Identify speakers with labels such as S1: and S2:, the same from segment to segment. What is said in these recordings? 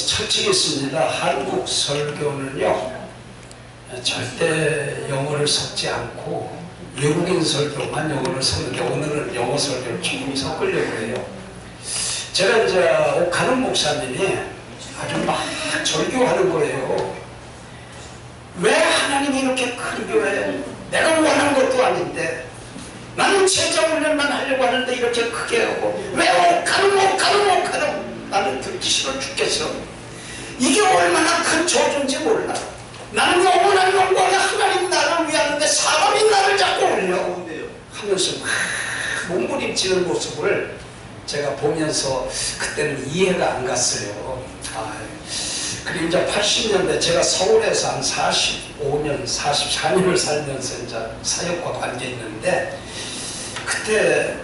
S1: 철칙있습니다. 한국 설교는요 절대 영어를 섞지 않고 외국인 설교만 영어를 섞는데 오늘은 영어 설교를 조금 섞으려고 해요. 제가 이제 옥하는 목사님이 아주 막 절교하는 거예요. 왜 하나님이 이렇게 큰 교회, 내가 원하는 것도 아닌데 나는 제자 훈련만 하려고 하는데 이렇게 크게 하고 왜 옥하는 나는 듣기 싫어 죽겠어. 이게 얼마나 큰 저주인지 몰라. 나는 영원한 영광에 하나님 나를 위하는데 사람이 나를 자꾸 올려 하면서 막 몸부림치는 모습을 제가 보면서 그때는 이해가 안 갔어요. 그리고 이제 80년대 제가 서울에서 한 45년, 44년을 살면서 이제 사역과 관계 있는데 그때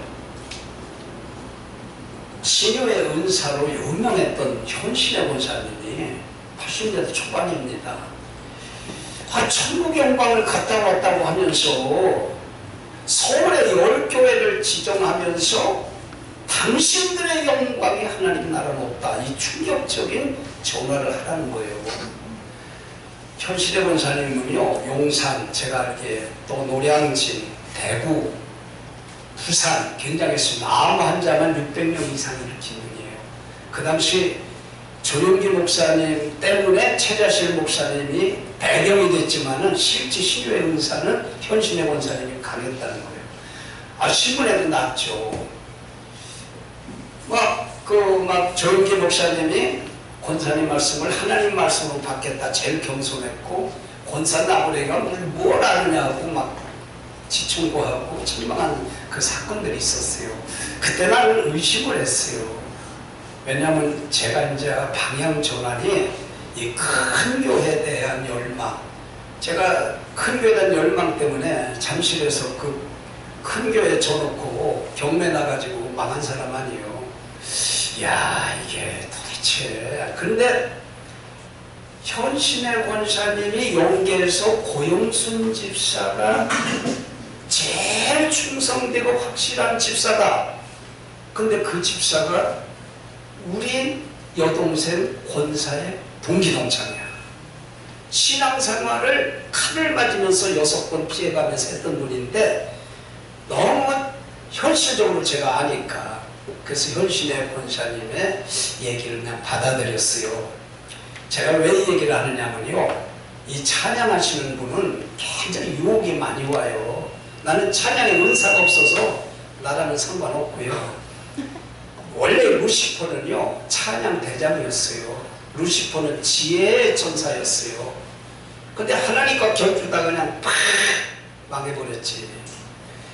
S1: 신유의 은사로 유명했던 현신의 권사님이 80년대 초반입니다. 천국 영광을 갔다 왔다고 하면서 서울에 10교회를 지정하면서 당신들의 영광이 하나님 나라는 없다. 이 충격적인 전화를 하라는 거예요. 현실의 권사님은요, 용산, 제가 이렇게 또 노량진, 대구, 부산 굉장했습니다. 암 환자만 600명 이상 일으킨 분이에요. 그 당시 조용기 목사님 때문에 최자실 목사님이 배경이 됐지만은 실제 신유의 은사는 현신의 권사님이 강했다는 거예요. 신문에도 났죠. 조용기 목사님이 권사님 말씀을 하나님 말씀으로 받겠다. 제일 겸손했고 권사 나부레가 뭘 아느냐고 막 지청구하고 절망한 그 사건들이 있었어요. 그때 나는 의심을 했어요. 왜냐하면 제가 이제 방향 전환이 이 큰 교회에 대한 열망, 제가 큰 교회에 대한 열망 때문에 잠실에서 그 큰 교회 줘놓고 경매 나가지고 망한 사람 아니에요. 야, 이게 도대체. 근데 현신의 권사님이 용계에서 고영순 집사가 제일 충성되고 확실한 집사다. 근데 그 집사가 우리 여동생 권사의 동기동창이야. 신앙생활을 칼을 맞으면서 6번 피해가면서 했던 분인데 너무 현실적으로 제가 아니까 그래서 현신의 권사님의 얘기를 그냥 받아들였어요. 제가 왜 이 얘기를 하느냐면요, 이 찬양하시는 분은 굉장히 유혹이 많이 와요. 나는 찬양의 은사가 없어서 나라는 상관없고요. 원래 루시퍼는요 찬양 대장이었어요. 루시퍼는 지혜의 전사였어요. 근데 하나님과 결투다 그냥 팍 망해버렸지.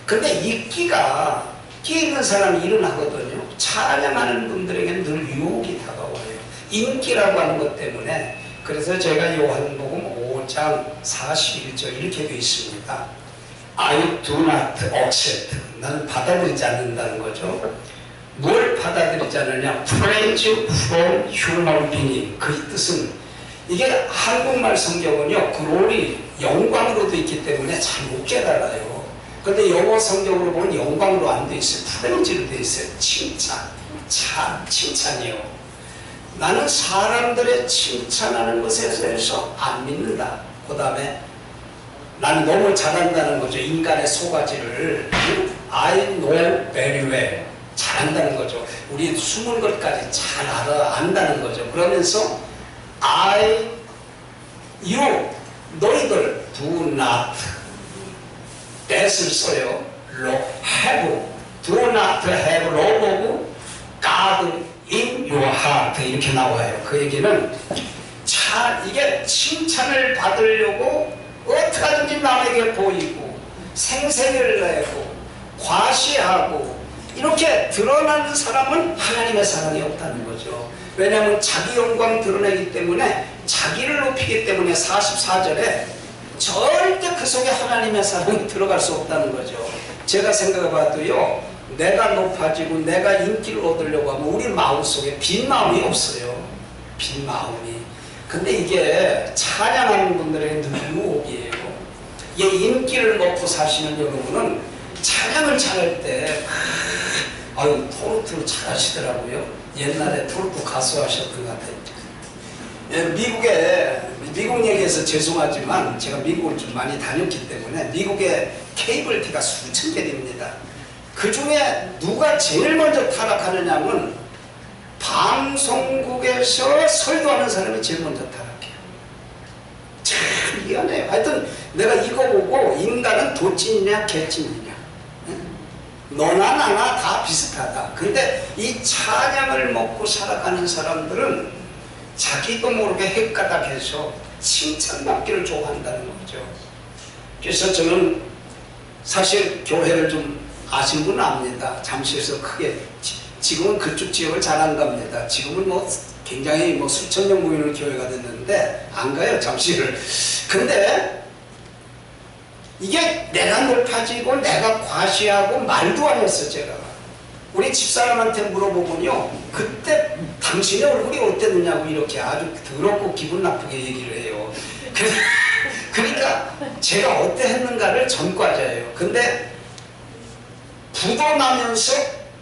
S1: 근데 끼가 끼 있는 사람이 일어나거든요. 찬양하는 분들에게는 늘 유혹이 다가와요. 인기라고 하는 것 때문에. 그래서 제가 요한복음 5장 41절 이렇게 되어 있습니다. I do not accept. 나는 받아들이지 않는다는 거죠. 뭘 받아들이지 않느냐? Praise from human being. 그 뜻은 이게 한국말 성경은요 glory, 영광으로도 있기 때문에 잘 못 깨달아요. 근데 영어 성경으로 보면 영광으로 안 돼 있어요. 프레이즈로 돼 있어요. 칭찬, 칭찬이요. 나는 사람들의 칭찬하는 것에 대해서 안 믿는다. 그 다음에 나는 너무 잘한다는 거죠. 인간의 소가지를 I know very well. 잘한다는 거죠. 우리 숨은 것까지 잘 안다는 거죠. 그러면서 you, 너희들 do not that을 써요. have, do not have love of God in your heart 이렇게 나와요. 그 얘기는 이게 칭찬을 받으려고 어떻게 하든지 남에게 보이고 생색을 내고 과시하고 이렇게 드러나는 사람은 하나님의 사랑이 없다는 거죠. 왜냐하면 자기 영광 드러내기 때문에 자기를 높이기 때문에 44절에 절대 그 속에 하나님의 사랑이 들어갈 수 없다는 거죠. 제가 생각해봐도요, 내가 높아지고 내가 인기를 얻으려고 하면 우리 마음속에 빈 마음이 없어요. 빈 마음이. 근데 이게 찬양하는 분들에게 늘 유혹이에요. 이 인기를 먹고 사시는 여러분은 찬양을 잘할 때 아유 토르트를 잘하시더라고요. 옛날에 토르트 가수 하셨던 것 같아요. 예, 미국 얘기해서 죄송하지만 제가 미국을 좀 많이 다녔기 때문에 미국에 케이블 티가 수천 개 됩니다. 그 중에 누가 제일 먼저 타락하느냐면 방송국에서 설교하는 사람이 제일 먼저 타락해요. 참 미안해요. 하여튼 내가 이거 보고 인간은 도찐이냐 개찐이냐, 너나 나나 다 비슷하다. 근데 이 찬양을 먹고 살아가는 사람들은 자기도 모르게 헷가닥해서 칭찬받기를 좋아한다는 거죠. 그래서 저는 사실 교회를 좀 아신 분은 압니다. 잠시에서 크게, 지금은 그쪽 지역을 잘 안 갑니다. 지금은 뭐 굉장히 뭐 수천 명 모이는 교회가 됐는데 안 가요, 잠시를. 근데 이게 내가 높아지고 내가 과시하고 말도 안 했어. 제가 우리 집사람한테 물어보면요, 그때 당신의 얼굴이 어땠느냐고 이렇게 아주 더럽고 기분 나쁘게 얘기를 해요. 그러니까 제가 어땠는가를 전과자예요. 근데 부도나면서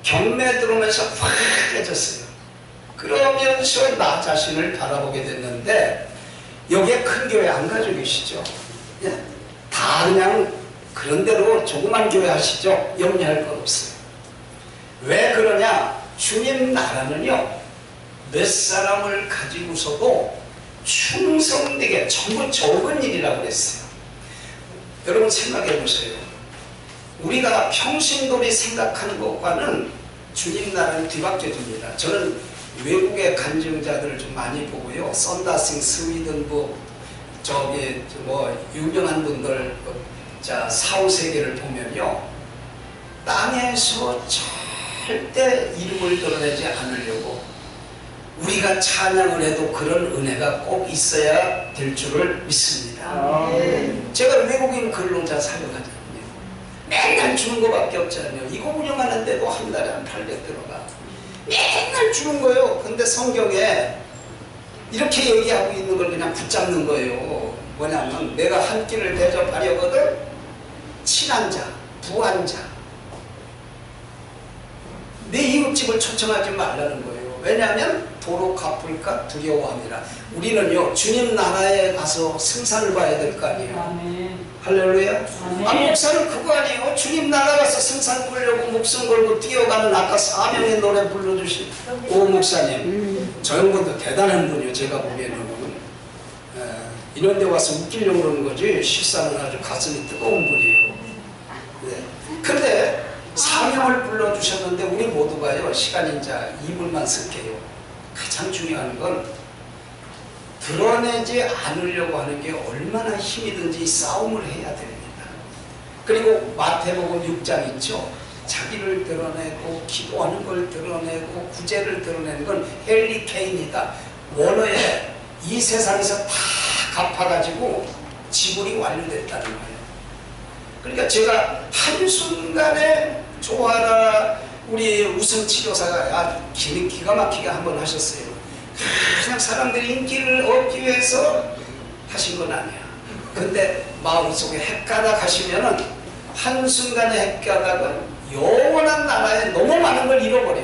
S1: 경매 들어오면서 확 깨졌어요. 그러면서 나 자신을 바라보게 됐는데, 여기에 큰 교회 안 가지고 계시죠? 예? 다 그냥 그런 대로 조그만 교회 하시죠? 염려할 건 없어요. 왜 그러냐? 주님 나라는요, 몇 사람을 가지고서도 충성되게 전부 적은 일이라고 그랬어요. 여러분 생각해 보세요. 우리가 평신도리 생각하는 것과는 주님 나라는 뒤바뀌어집니다. 저는 외국의 간증자들을 좀 많이 보고요, 썬다싱, 스위든, 저기 뭐 유명한 분들, 자 사후세계를 보면요, 땅에서 절대 이름을 드러내지 않으려고 우리가 찬양을 해도 그런 은혜가 꼭 있어야 될 줄을 믿습니다. 제가 외국인 근로자 사역하잖아요. 맨날 주는 거밖에 없잖아요. 이거 운영하는데도 한 달에 한 800 들어가. 맨날 주는 거예요. 근데 성경에 이렇게 얘기하고 있는 걸 그냥 붙잡는 거예요. 뭐냐면 내가 한 끼를 대접하려거든 친한 자, 부한 자, 내 이웃집을 초청하지 말라는 거예요. 왜냐하면 도로 갚을까 두려워함이라. 우리는요, 주님 나라에 가서 승산을 봐야 될 거 아니에요. 아멘. 할렐루야. 아멘. 아, 목사는 그거 아니에요. 주님 나라 가서 승산 보려고 목숨 걸고 뛰어가는 아까 사명의 노래 불러주신 오 목사님, 저 형분도 대단한 분이요. 제가 보기에는 이런 데 와서 웃기려고 그러는 거지 실상은 아주 가슴이 뜨거운 분이에요. 네. 근데 사명을 불러주셨는데 우리 모두가요, 시간이 이제 2분만 쓸게요. 가장 중요한 건 드러내지 않으려고 하는 게 얼마나 힘이든지 싸움을 해야 됩니다. 그리고 마태복음 6장 있죠. 자기를 드러내고 기도하는 걸 드러내고 구제를 드러내는 건 헬리케인이다. 원어에 이 세상에서 다 갚아가지고 지불이 완료됐다는 거예요. 그러니까 제가 한순간에 조아라 우리 우승치료사가 기가 막히게 한번 하셨어요. 그냥 사람들이 인기를 얻기 위해서 하신 건 아니야. 근데 마음속에 헷가닥 하시면은 한순간에 헷가닥은 영원한 나라에 너무 많은 걸 잃어버려.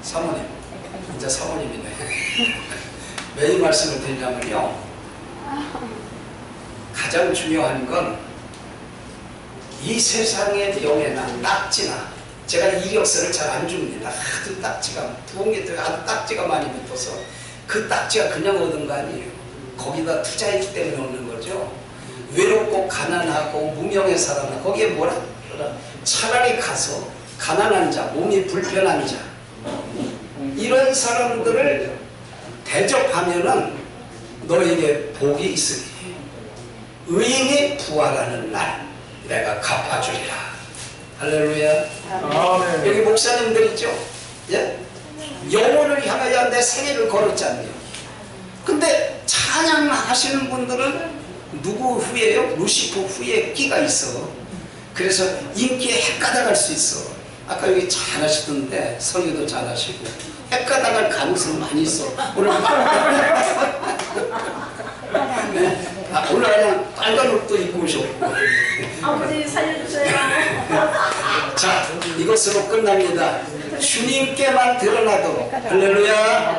S1: 사모님, 이제 사모님이네. 왜 이 말씀을 드리냐면요, 가장 중요한 건 이 세상의 명예나 낙지나, 제가 이력서를 잘 안 줍니다. 하도 딱지가 부은 게 아주 딱지가 많이 붙어서 그 딱지가 그냥 얻은 거 아니에요. 거기다 투자했기 때문에 얻는 거죠. 외롭고 가난하고 무명의 사람은 거기에 뭐라 차라리 가서 가난한 자, 몸이 불편한 자, 이런 사람들을 대접하면은 너에게 복이 있으니 의인이 부활하는 날 내가 갚아주리라. 할렐루야. 아멘. 여기 목사님들 있죠? 예? 영혼을 향하여 내 생애를 걸었잖아요. 근데 찬양하시는 분들은 누구 후예요? 루시퍼 후예 끼가 있어. 그래서 인기에 헷가닥할 수 있어. 아까 여기 잘하시던데 설교도 잘하시고 헷가닥할 가능성이 많이 있어. 오늘 네. 오늘 그냥 빨간 옷도 입고 오셨고.
S2: 아버지 살려주세요.
S1: 자, 이것으로 끝납니다. 주님께만 드러나도록. 할렐루야.